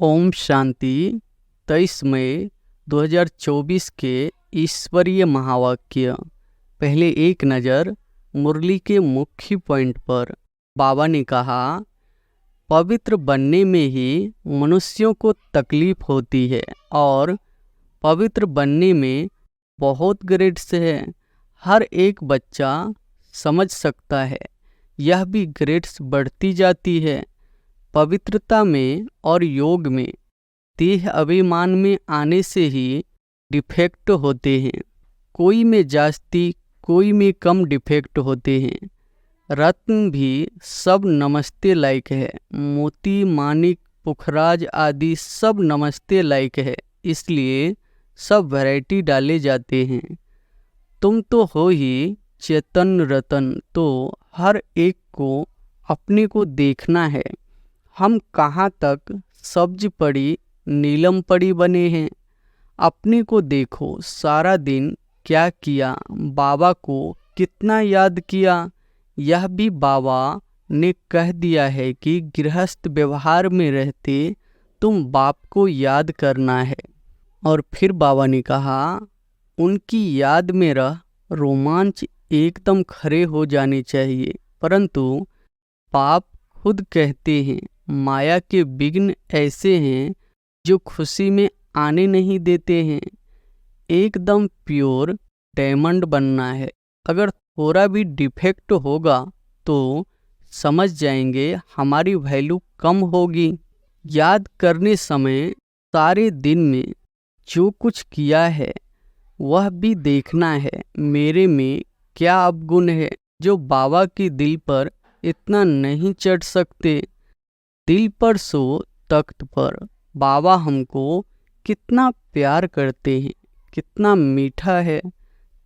ओम शांति। 23 मई 2024 के ईश्वरीय महावाक्य। पहले एक नज़र मुरली के मुख्य पॉइंट पर। बाबा ने कहा, पवित्र बनने में ही मनुष्यों को तकलीफ होती है और पवित्र बनने में बहुत ग्रेड्स है। हर एक बच्चा समझ सकता है, यह भी ग्रेड्स बढ़ती जाती है। पवित्रता में और योग में देह अभिमान में आने से ही डिफेक्ट होते हैं। कोई में जास्ती कोई में कम डिफेक्ट होते हैं। रत्न भी सब नमस्ते लायक है। मोती मानिक पुखराज आदि सब नमस्ते लायक है, इसलिए सब वैरायटी डाले जाते हैं। तुम तो हो ही चेतन रतन, तो हर एक को अपने को देखना है। हम कहाँ तक सब्ज पड़ी नीलम पड़ी बने हैं। अपने को देखो, सारा दिन क्या किया, बाबा को कितना याद किया। यह भी बाबा ने कह दिया है कि गृहस्थ व्यवहार में रहते तुम बाप को याद करना है। और फिर बाबा ने कहा, उनकी याद में रह रोमांच एकदम खड़े हो जाने चाहिए। परंतु पाप खुद कहते हैं, माया के विघ्न ऐसे हैं जो खुशी में आने नहीं देते हैं। एकदम प्योर डायमंड बनना है। अगर थोड़ा भी डिफेक्ट होगा तो समझ जाएंगे हमारी वैल्यू कम होगी। याद करने समय सारे दिन में जो कुछ किया है वह भी देखना है, मेरे में क्या अवगुण है जो बाबा के दिल पर इतना नहीं चढ़ सकते। दिल पर सो तख्त पर। बाबा हमको कितना प्यार करते हैं, कितना मीठा है।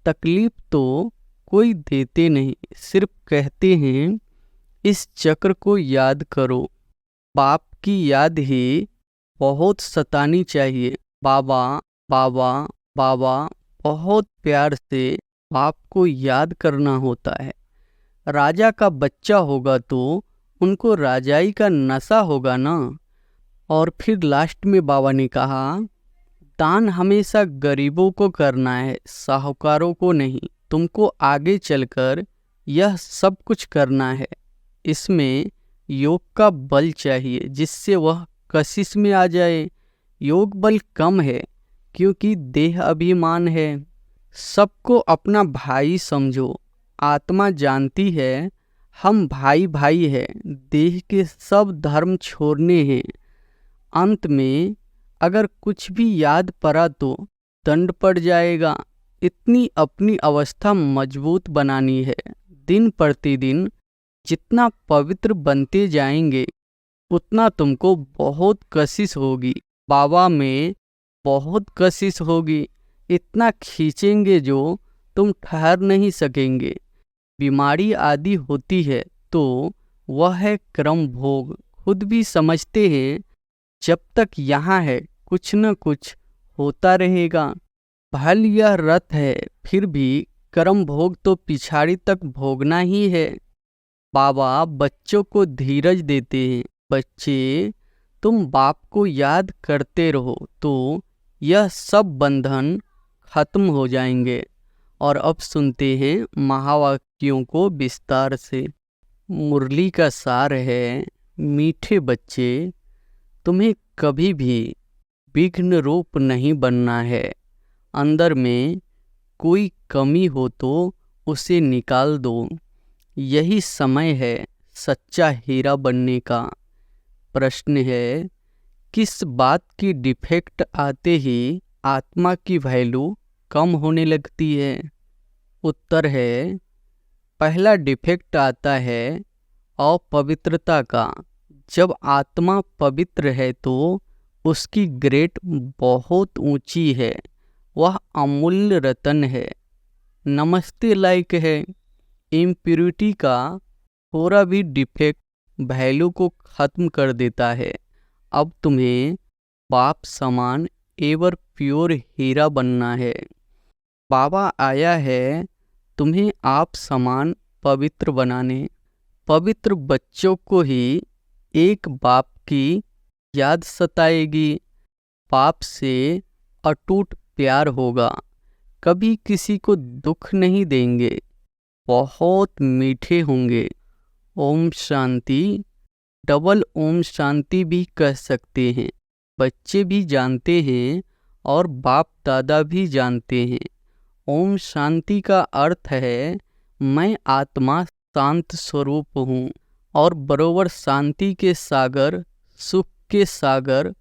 तकलीफ तो कोई देते नहीं, सिर्फ कहते हैं इस चक्र को याद करो। बाप की याद ही बहुत सतानी चाहिए। बाबा बाबा बाबा बहुत प्यार से बाप को याद करना होता है। राजा का बच्चा होगा तो उनको राजाई का नशा होगा ना। और फिर लास्ट में बाबा ने कहा, दान हमेशा गरीबों को करना है, साहूकारों को नहीं। तुमको आगे चलकर यह सब कुछ करना है। इसमें योग का बल चाहिए जिससे वह कशिश में आ जाए। योग बल कम है क्योंकि देह अभिमान है। सबको अपना भाई समझो। आत्मा जानती है हम भाई भाई है। देह के सब धर्म छोड़ने हैं। अंत में अगर कुछ भी याद पड़ा तो दंड पड़ जाएगा। इतनी अपनी अवस्था मजबूत बनानी है। दिन प्रतिदिन जितना पवित्र बनते जाएंगे उतना तुमको बहुत कशिश होगी। बाबा में बहुत कशिश होगी। इतना खींचेंगे जो तुम ठहर नहीं सकेंगे। बीमारी आदि होती है तो वह है क्रम भोग। खुद भी समझते हैं जब तक यहाँ है कुछ न कुछ होता रहेगा। भल यह रथ है, फिर भी कर्म भोग तो पिछाड़ी तक भोगना ही है। बाबा बच्चों को धीरज देते हैं। बच्चे, तुम बाप को याद करते रहो तो यह सब बंधन खत्म हो जाएंगे। और अब सुनते हैं महावाक्यों को विस्तार से। मुरली का सार है, मीठे बच्चे, तुम्हें कभी भी विघ्न रूप नहीं बनना है। अंदर में कोई कमी हो तो उसे निकाल दो। यही समय है सच्चा हीरा बनने का। प्रश्न है, किस बात की डिफेक्ट आते ही आत्मा की वैल्यू कम होने लगती है? उत्तर है, पहला डिफेक्ट आता है अपवित्रता का। जब आत्मा पवित्र है तो उसकी ग्रेड बहुत ऊंची है। वह अमूल्य रतन है, नमस्ते लायक है। इम्प्यूरिटी का थोड़ा भी डिफेक्ट वैल्यू को ख़त्म कर देता है। अब तुम्हें बाप समान एवर प्योर हीरा बनना है। बाबा आया है तुम्हें आप समान पवित्र बनाने। पवित्र बच्चों को ही एक बाप की याद सताएगी। बाप से अटूट प्यार होगा, कभी किसी को दुख नहीं देंगे, बहुत मीठे होंगे। ओम शांति। डबल ओम शांति भी कह सकते हैं। बच्चे भी जानते हैं और बाप दादा भी जानते हैं। ओम शांति का अर्थ है मैं आत्मा शांत स्वरूप हूँ और बरोबर शांति के सागर, सुख के सागर,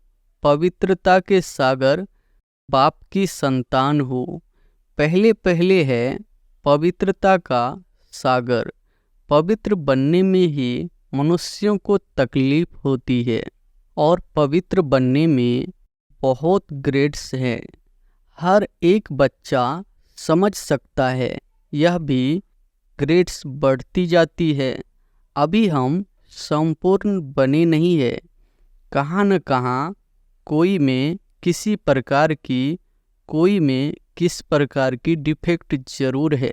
पवित्रता के सागर बाप की संतान हूँ। पहले पहले है पवित्रता का सागर। पवित्र बनने में ही मनुष्यों को तकलीफ होती है और पवित्र बनने में बहुत ग्रेड्स हैं। हर एक बच्चा समझ सकता है, यह भी ग्रेड्स बढ़ती जाती है। अभी हम संपूर्ण बने नहीं है। कहाँ न कहाँ कोई में किसी प्रकार की, कोई में किस प्रकार की डिफेक्ट जरूर है।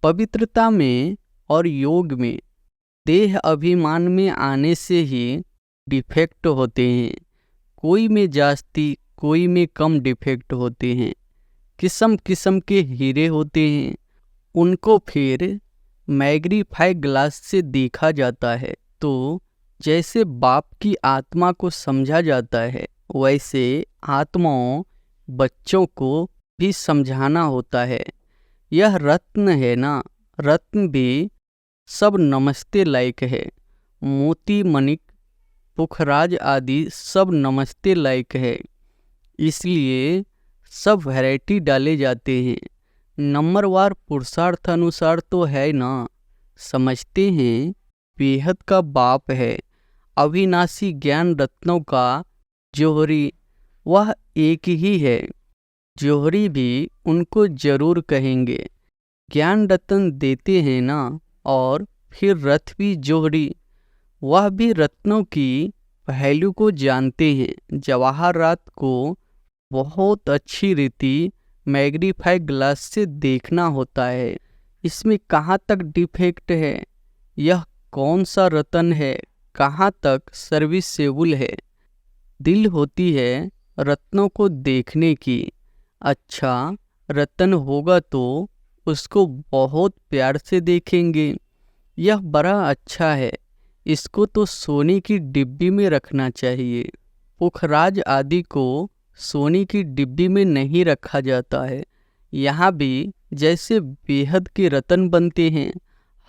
पवित्रता में और योग में देह अभिमान में आने से ही डिफेक्ट होते हैं। कोई में जास्ती, कोई में कम डिफेक्ट होते हैं। किस्म किस्म के हीरे होते हैं, उनको फिर मैग्नीफाई ग्लास से देखा जाता है। तो जैसे बाप की आत्मा को समझा जाता है, वैसे आत्माओं बच्चों को भी समझाना होता है। यह रत्न है ना, रत्न भी सब नमस्ते लायक है। मोती, मणिक, पुखराज आदि सब नमस्ते लायक है। इसलिए सब वैरायटी डाले जाते हैं। नंबरवार पुरुषार्थ अनुसार तो है ना। समझते हैं बेहद का बाप है, अविनाशी ज्ञान रत्नों का जौहरी, वह एक ही है। जौहरी भी उनको जरूर कहेंगे। ज्ञान रत्न देते हैं ना, और फिर रथ भी जौहरी, वह भी रत्नों की वैल्यू को जानते हैं। जवाहर रात को बहुत अच्छी रीति मैग्नीफाई ग्लास से देखना होता है। इसमें कहाँ तक डिफेक्ट है, यह कौन सा रतन है, कहाँ तक सर्विसेबल है। दिल होती है रत्नों को देखने की। अच्छा रतन होगा तो उसको बहुत प्यार से देखेंगे। यह बड़ा अच्छा है, इसको तो सोने की डिब्बी में रखना चाहिए। पुखराज आदि को सोने की डिब्बी में नहीं रखा जाता है। यहाँ भी जैसे बेहद के रतन बनते हैं,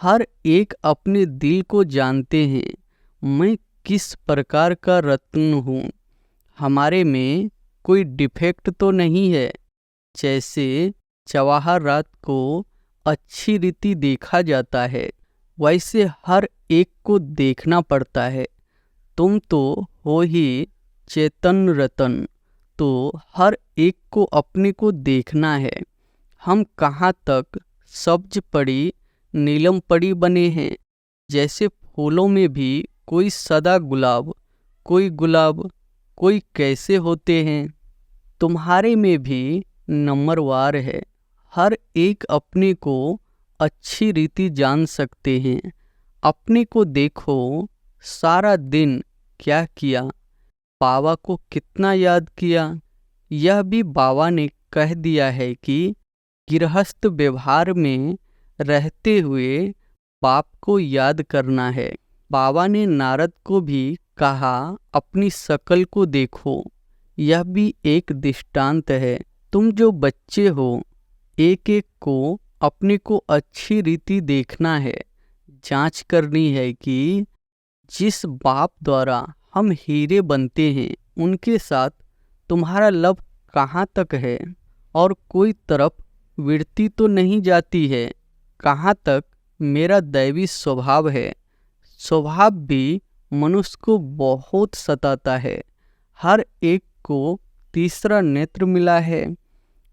हर एक अपने दिल को जानते हैं, मैं किस प्रकार का रत्न हूँ। हमारे में कोई डिफेक्ट तो नहीं है। जैसे जवाहर रात को अच्छी रीति देखा जाता है, वैसे हर एक को देखना पड़ता है। तुम तो हो ही चेतन रतन, तो हर एक को अपने को देखना है। हम कहाँ तक सब्ज पड़ी, नीलम पड़ी बने हैं। जैसे फूलों में भी कोई सदा गुलाब, कोई कैसे होते हैं। तुम्हारे में भी नंबरवार है। हर एक अपने को अच्छी रीति जान सकते हैं। अपने को देखो, सारा दिन क्या किया, बाबा को कितना याद किया। यह भी बाबा ने कह दिया है कि गृहस्थ व्यवहार में रहते हुए बाप को याद करना है। बाबा ने नारद को भी कहा अपनी शकल को देखो। यह भी एक दृष्टांत है। तुम जो बच्चे हो, एक एक को अपने को अच्छी रीति देखना है, जांच करनी है कि जिस बाप द्वारा हम हीरे बनते हैं, उनके साथ तुम्हारा लव कहाँ तक है और कोई तरफ वृत्ति तो नहीं जाती है। कहाँ तक मेरा दैवी स्वभाव है। स्वभाव भी मनुष्य को बहुत सताता है। हर एक को तीसरा नेत्र मिला है,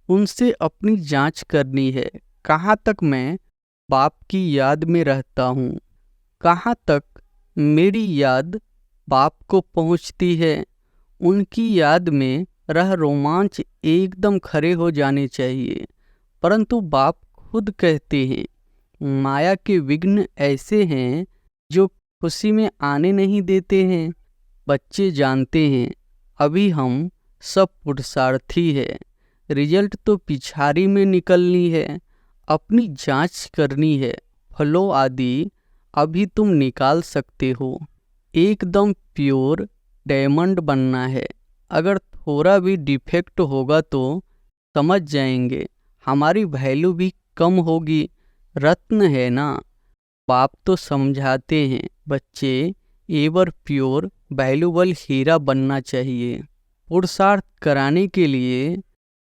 उनसे अपनी जांच करनी है। कहाँ तक मैं बाप की याद में रहता हूँ, कहाँ तक मेरी याद बाप को पहुँचती है। उनकी याद में रह रोमांच एकदम खड़े हो जाने चाहिए। परंतु बाप खुद कहते हैं, माया के विघ्न ऐसे हैं जो खुशी में आने नहीं देते हैं। बच्चे जानते हैं अभी हम सब पुरुषार्थी है, रिजल्ट तो पिछाड़ी में निकलनी है, अपनी जांच करनी है, फलों आदि अभी तुम निकाल सकते हो। एकदम प्योर डायमंड बनना है, अगर थोड़ा भी डिफेक्ट होगा तो समझ जाएंगे हमारी वैल्यू भी कम होगी। रत्न है ना, बाप तो समझाते हैं बच्चे एवर प्योर वैल्यूबल हीरा बनना चाहिए। पुरुषार्थ कराने के लिए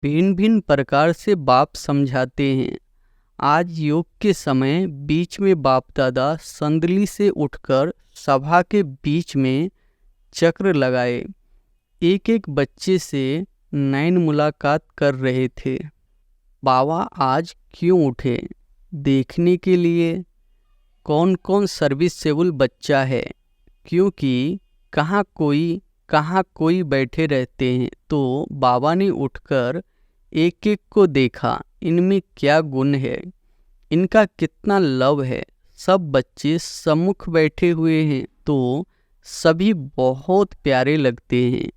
भिन्न भिन्न प्रकार से बाप समझाते हैं। आज योग के समय बीच में बाप दादा संदली से उठकर सभा के बीच में चक्र लगाए, एक एक बच्चे से नैन मुलाकात कर रहे थे। बाबा आज क्यों उठे? देखने के लिए कौन कौन सर्विसेबल बच्चा है, क्योंकि कहाँ कोई बैठे रहते हैं। तो बाबा ने उठकर एक एक को देखा, इनमें क्या गुण है, इनका कितना लव है। सब बच्चे सम्मुख बैठे हुए हैं तो सभी बहुत प्यारे लगते हैं,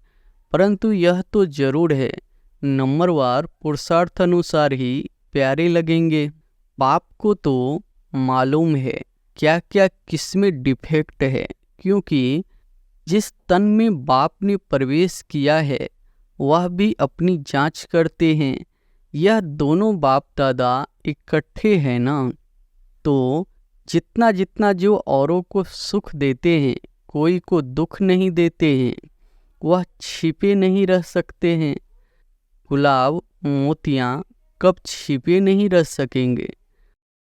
परंतु यह तो जरूर है नंबरवार पुरुषार्थ अनुसार ही प्यारे लगेंगे। बाप को तो मालूम है क्या क्या किसमें डिफेक्ट है, क्योंकि जिस तन में बाप ने प्रवेश किया है वह भी अपनी जांच करते हैं। यह दोनों बाप दादा इकट्ठे हैं ना, तो जितना जितना जो औरों को सुख देते हैं, कोई को दुख नहीं देते हैं, वह छिपे नहीं रह सकते हैं। गुलाब मोतियाँ कब छिपे नहीं रह सकेंगे।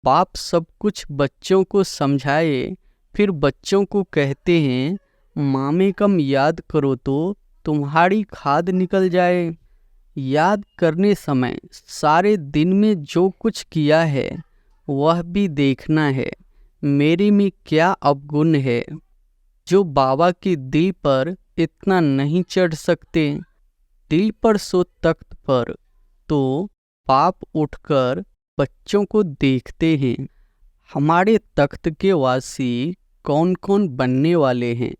बाप सब कुछ बच्चों को समझाए, फिर बच्चों को कहते हैं मामे कम याद करो तो तुम्हारी खाद निकल जाए। याद करने समय सारे दिन में जो कुछ किया है वह भी देखना है, मेरे में क्या अवगुण है जो बाबा के दिल पर इतना नहीं चढ़ सकते। दिल पर सो तख्त पर। तो बाप उठकर बच्चों को देखते हैं, हमारे तख्त के वासी कौन कौन बनने वाले हैं।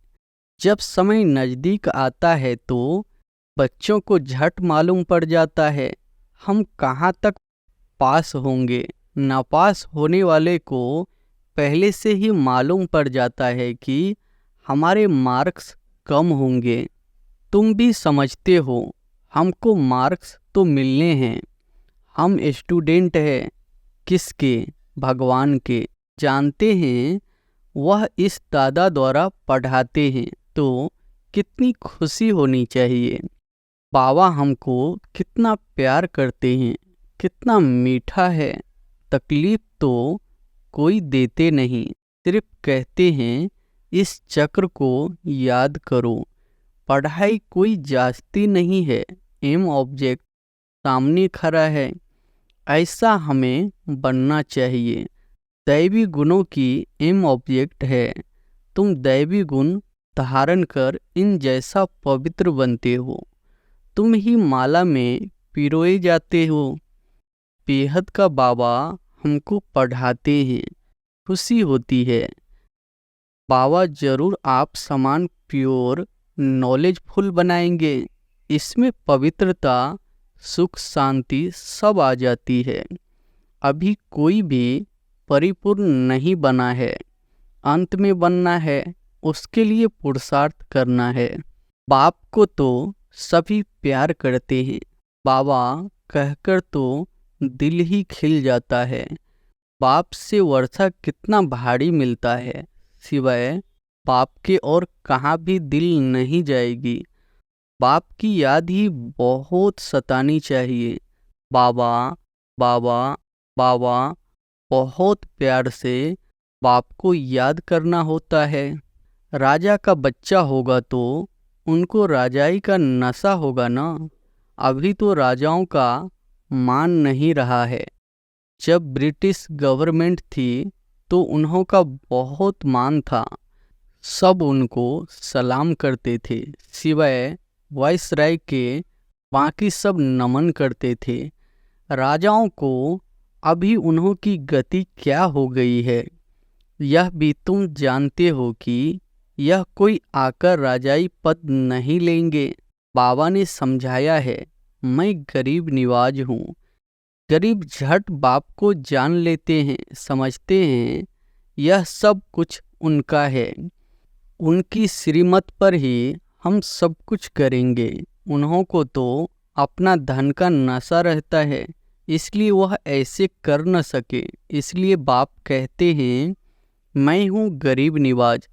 जब समय नज़दीक आता है तो बच्चों को झट मालूम पड़ जाता है हम कहाँ तक पास होंगे। नापास होने वाले को पहले से ही मालूम पड़ जाता है कि हमारे मार्क्स कम होंगे। तुम भी समझते हो हमको मार्क्स तो मिलने हैं, हम स्टूडेंट हैं किसके? भगवान के। जानते हैं वह इस दादा द्वारा पढ़ाते हैं तो कितनी खुशी होनी चाहिए। बाबा हमको कितना प्यार करते हैं, कितना मीठा है। तकलीफ तो कोई देते नहीं, सिर्फ कहते हैं इस चक्र को याद करो। पढ़ाई कोई जास्ती नहीं है, एम ऑब्जेक्ट सामने खड़ा है, ऐसा हमें बनना चाहिए। दैवी गुणों की एम ऑब्जेक्ट है, तुम दैवी गुण धारण कर इन जैसा पवित्र बनते हो। तुम ही माला में पिरोए जाते हो। बेहद का बाबा हमको पढ़ाते हैं, खुशी होती है। बाबा जरूर आप समान प्योर नॉलेजफुल बनाएंगे। इसमें पवित्रता सुख शांति सब आ जाती है। अभी कोई भी परिपूर्ण नहीं बना है, अंत में बनना है, उसके लिए पुरुषार्थ करना है। बाप को तो सभी प्यार करते हैं, बाबा कहकर तो दिल ही खिल जाता है। बाप से वर्षा कितना भारी मिलता है, सिवाय बाप के और कहाँ भी दिल नहीं जाएगी। बाप की याद ही बहुत सतानी चाहिए। बाबा बाबा बाबा बहुत प्यार से बाप को याद करना होता है। राजा का बच्चा होगा तो उनको राजाई का नशा होगा ना। अभी तो राजाओं का मान नहीं रहा है। जब ब्रिटिश गवर्नमेंट थी तो उन्हों का बहुत मान था, सब उनको सलाम करते थे, सिवाय वाइसराय के बाकी सब नमन करते थे। राजाओं को अभी उन्हों की गति क्या हो गई है, यह भी तुम जानते हो कि यह कोई आकर राजाई पद नहीं लेंगे। बाबा ने समझाया है, मैं गरीब निवाज हूँ। गरीब झट बाप को जान लेते हैं, समझते हैं यह सब कुछ उनका है। उनकी श्रीमत पर ही हम सब कुछ करेंगे। उन्हों को तो अपना धन का नशा रहता है, इसलिए वह ऐसे कर न सके। इसलिए बाप कहते हैं, मैं हूँ गरीब निवाज।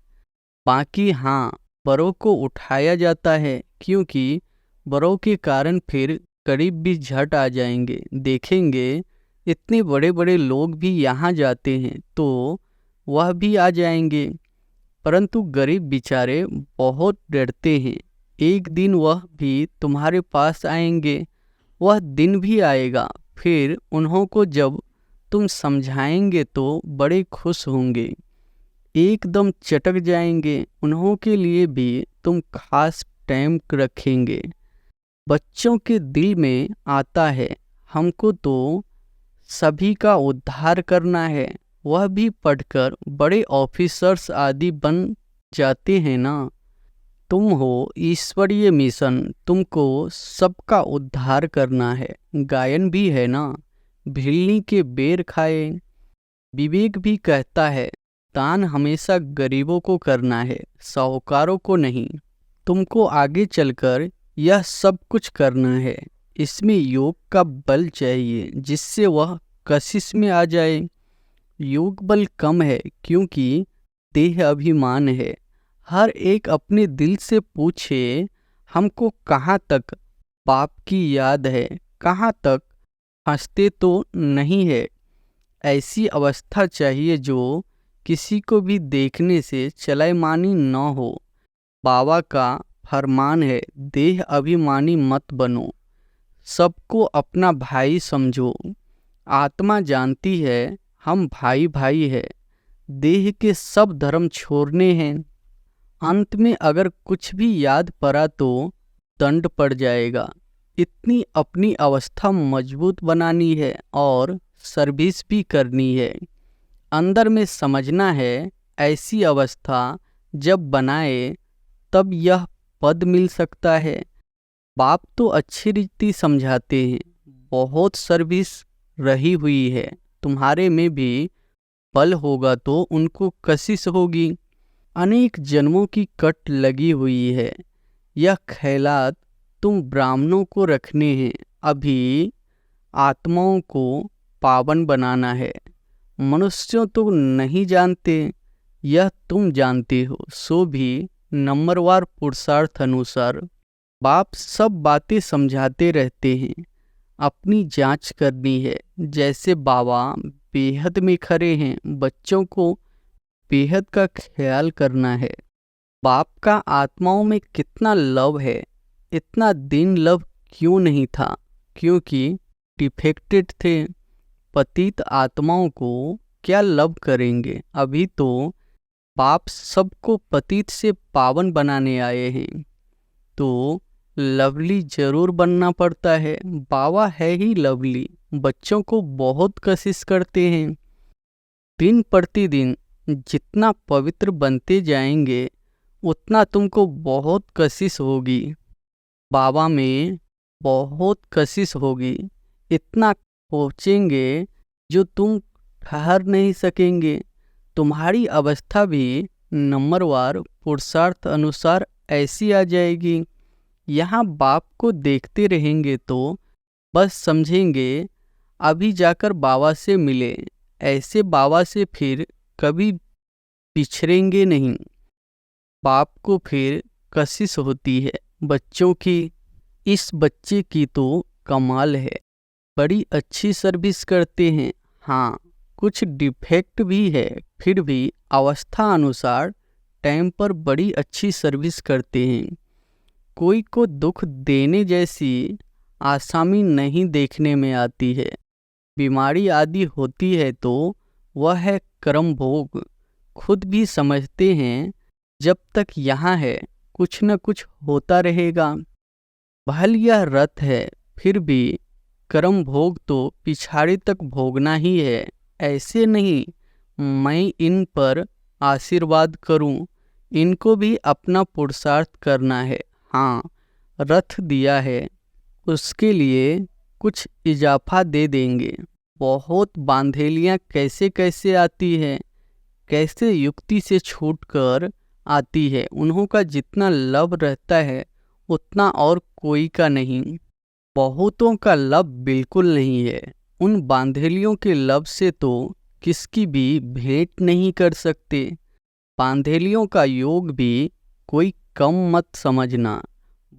बाकी हाँ, बड़ों को उठाया जाता है, क्योंकि बड़ों के कारण फिर गरीब भी झट आ जाएंगे। देखेंगे इतने बड़े बड़े लोग भी यहाँ जाते हैं तो वह भी आ जाएंगे। परंतु गरीब बेचारे बहुत डरते हैं। एक दिन वह भी तुम्हारे पास आएंगे। वह दिन भी आएगा, फिर उन्हों को जब तुम समझाएंगे तो बड़े खुश होंगे, एकदम चटक जाएंगे। उन्हों के लिए भी तुम खास टाइम रखेंगे। बच्चों के दिल में आता है, हमको तो सभी का उद्धार करना है। वह भी पढ़कर बड़े ऑफिसर्स आदि बन जाते हैं ना। तुम हो ईश्वरीय मिशन, तुमको सबका उद्धार करना है। गायन भी है ना, भिलनी के बेर खाए। विवेक भी कहता है, दान हमेशा गरीबों को करना है, साहूकारों को नहीं। तुमको आगे चलकर यह सब कुछ करना है। इसमें योग का बल चाहिए, जिससे वह कशिश में आ जाए। योग बल कम है, क्योंकि देह अभिमान है। हर एक अपने दिल से पूछे, हमको कहाँ तक बाप की याद है, कहाँ तक हंसते तो नहीं है। ऐसी अवस्था चाहिए जो किसी को भी देखने से चलायमानी न हो। बाबा का फरमान है, देह अभिमानी मत बनो, सबको अपना भाई समझो। आत्मा जानती है हम भाई भाई है, देह के सब धर्म छोड़ने हैं। अंत में अगर कुछ भी याद पड़ा तो दंड पड़ जाएगा। इतनी अपनी अवस्था मजबूत बनानी है और सर्विस भी करनी है। अंदर में समझना है, ऐसी अवस्था जब बनाए तब यह पद मिल सकता है। बाप तो अच्छी रीति समझाते हैं, बहुत सर्विस रही हुई है। तुम्हारे में भी बल होगा तो उनको कशिश होगी। अनेक जन्मों की कट लगी हुई है। यह ख्यालात तुम ब्राह्मणों को रखने हैं। अभी आत्माओं को पावन बनाना है। मनुष्यों तो नहीं जानते, यह तुम जानते हो। सो भी नंबरवार पुरुषार्थ अनुसार बाप सब बातें समझाते रहते हैं। अपनी जांच करनी है। जैसे बाबा बेहद में खड़े हैं, बच्चों को बेहद का ख्याल करना है। बाप का आत्माओं में कितना लव है। इतना दिन लव क्यों नहीं था? क्योंकि डिफेक्टेड थे। पतित आत्माओं को क्या लव करेंगे? अभी तो बाप सबको पतित से पावन बनाने आए हैं, तो लवली जरूर बनना पड़ता है। बाबा है ही लवली। बच्चों को बहुत कोशिश करते हैं। दिन प्रतिदिन जितना पवित्र बनते जाएंगे उतना तुमको बहुत कोशिश होगी। बाबा में बहुत कोशिश होगी। इतना पहुँचेंगे जो तुम ठहर नहीं सकेंगे। तुम्हारी अवस्था भी नंबरवार पुरुषार्थ अनुसार ऐसी आ जाएगी। यहाँ बाप को देखते रहेंगे तो बस समझेंगे अभी जाकर बाबा से मिले। ऐसे बाबा से फिर कभी बिछड़ेंगे नहीं। बाप को फिर कशिश होती है बच्चों की। इस बच्चे की तो कमाल है, बड़ी अच्छी सर्विस करते हैं। हाँ, कुछ डिफेक्ट भी है, फिर भी अवस्था अनुसार टाइम पर बड़ी अच्छी सर्विस करते हैं। कोई को दुख देने जैसी आसामी नहीं देखने में आती है। बीमारी आदि होती है तो वह है कर्म भोग। खुद भी समझते हैं जब तक यहाँ है कुछ न कुछ होता रहेगा। भल यह रथ है, फिर भी कर्म भोग तो पिछाड़ी तक भोगना ही है। ऐसे नहीं मैं इन पर आशीर्वाद करूं इनको भी अपना पुरुषार्थ करना है। हाँ, रथ दिया है, उसके लिए कुछ इजाफा दे देंगे। बहुत बांधेलियाँ कैसे कैसे आती है, कैसे युक्ति से छूटकर आती है। उन्हों का जितना लब रहता है उतना और कोई का नहीं। बहुतों का लब बिल्कुल नहीं है। उन बांधेलियों के लब से तो किसकी भी भेंट नहीं कर सकते। बांधेलियों का योग भी कोई कम मत समझना।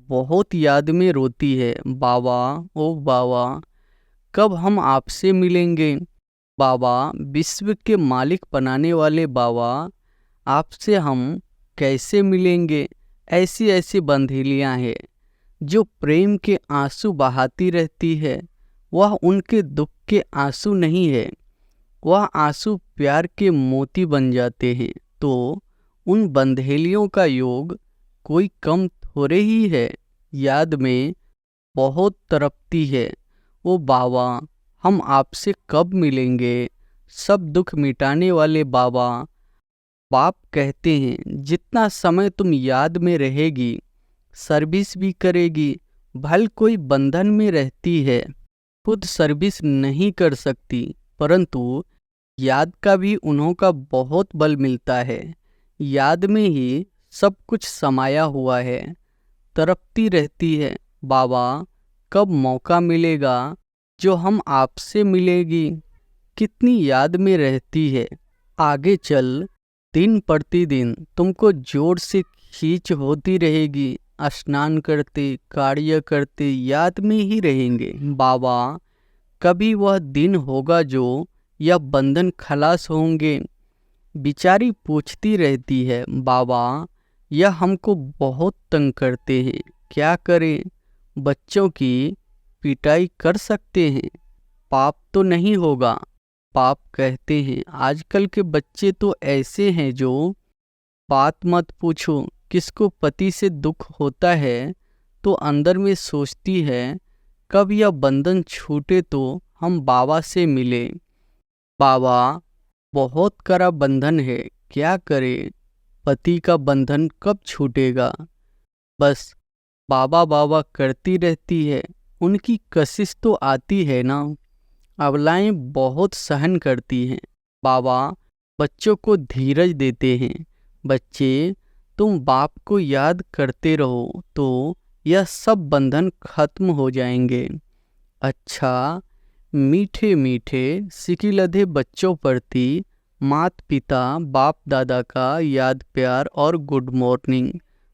बहुत याद में रोती है, बाबा ओ बाबा, कब हम आपसे मिलेंगे। बाबा, विश्व के मालिक बनाने वाले बाबा, आपसे हम कैसे मिलेंगे। ऐसी ऐसी बंधेलियाँ हैं जो प्रेम के आंसू बहाती रहती है। वह उनके दुख के आंसू नहीं है, वह आंसू प्यार के मोती बन जाते हैं। तो उन बंधेलियों का योग कोई कम थोड़े ही है। याद में बहुत तड़पती है। ओ बाबा, हम आपसे कब मिलेंगे। सब दुख मिटाने वाले बाबा। बाप कहते हैं जितना समय तुम याद में रहेगी, सर्विस भी करेगी। भल कोई बंधन में रहती है, खुद सर्विस नहीं कर सकती, परंतु याद का भी उन्हों का बहुत बल मिलता है। याद में ही सब कुछ समाया हुआ है। तड़पती रहती है, बाबा कब मौका मिलेगा जो हम आपसे मिलेगी। कितनी याद में रहती है। आगे चल दिन प्रतिदिन तुमको जोर से खींच होती रहेगी। स्नान करते, कार्य करते याद में ही रहेंगे। बाबा, कभी वह दिन होगा जो यह बंधन खलास होंगे। बिचारी पूछती रहती है, बाबा यह हमको बहुत तंग करते हैं, क्या करें। बच्चों की पिटाई कर सकते हैं, पाप तो नहीं होगा। पाप कहते हैं आजकल के बच्चे तो ऐसे हैं जो बात मत पूछो। किसको पति से दुख होता है तो अंदर में सोचती है कब यह बंधन छूटे तो हम बाबा से मिले। बाबा, बहुत कड़ा बंधन है, क्या करे। पति का बंधन कब छूटेगा। बस बाबा बाबा करती रहती है। उनकी कशिश तो आती है ना। अबलाएं बहुत सहन करती हैं। बाबा बच्चों को धीरज देते हैं। बच्चे, तुम बाप को याद करते रहो तो यह सब बंधन खत्म हो जाएंगे। अच्छा, मीठे मीठे सिकिलधे बच्चों प्रति माता पिता बाप दादा का याद प्यार और गुड मॉर्निंग।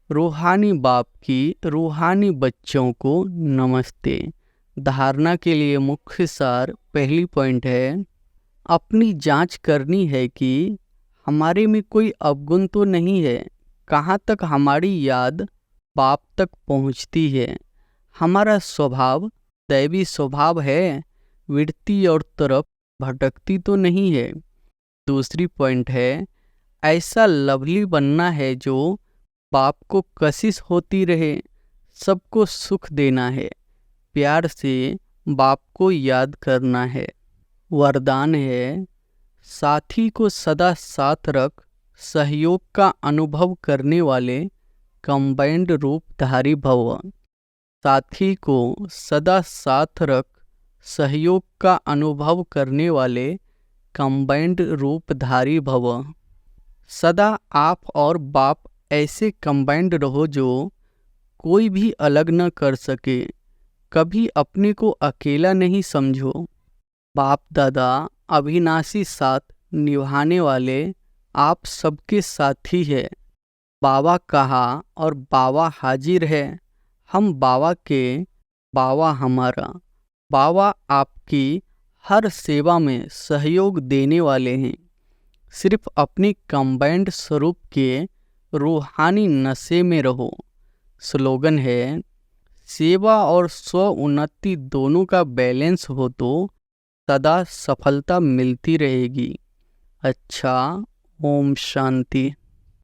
रूहानी बाप की रूहानी बच्चों को नमस्ते। धारणा के लिए मुख्य सार पहली पॉइंट है, अपनी जांच करनी है कि हमारे में कोई अवगुण तो नहीं है। कहाँ तक हमारी याद बाप तक पहुँचती है। हमारा स्वभाव दैवी स्वभाव है, विरती और तरफ भटकती तो नहीं है। दूसरी पॉइंट है, ऐसा लवली बनना है जो बाप को कशिश होती रहे, सबको सुख देना है, प्यार से बाप को याद करना है। वरदान है, साथी को सदा साथ रख, सहयोग का अनुभव करने वाले कंबाइंड रूपधारी भव। साथी को सदा साथ रख, सहयोग का अनुभव करने वाले कंबाइंड रूपधारी भव। सदा आप और बाप ऐसे कंबाइंड रहो जो कोई भी अलग न कर सके। कभी अपने को अकेला नहीं समझो। बाप दादा अविनाशी साथ निभाने वाले आप सबके साथी है। बाबा कहा और बाबा हाजिर है। हम बाबा के, बाबा हमारा। बाबा आपकी हर सेवा में सहयोग देने वाले हैं। सिर्फ अपने कंबाइंड स्वरूप के रूहानी नशे में रहो। स्लोगन है, सेवा और स्व उन्नति दोनों का बैलेंस हो तो सदा सफलता मिलती रहेगी। अच्छा, ओम शांति।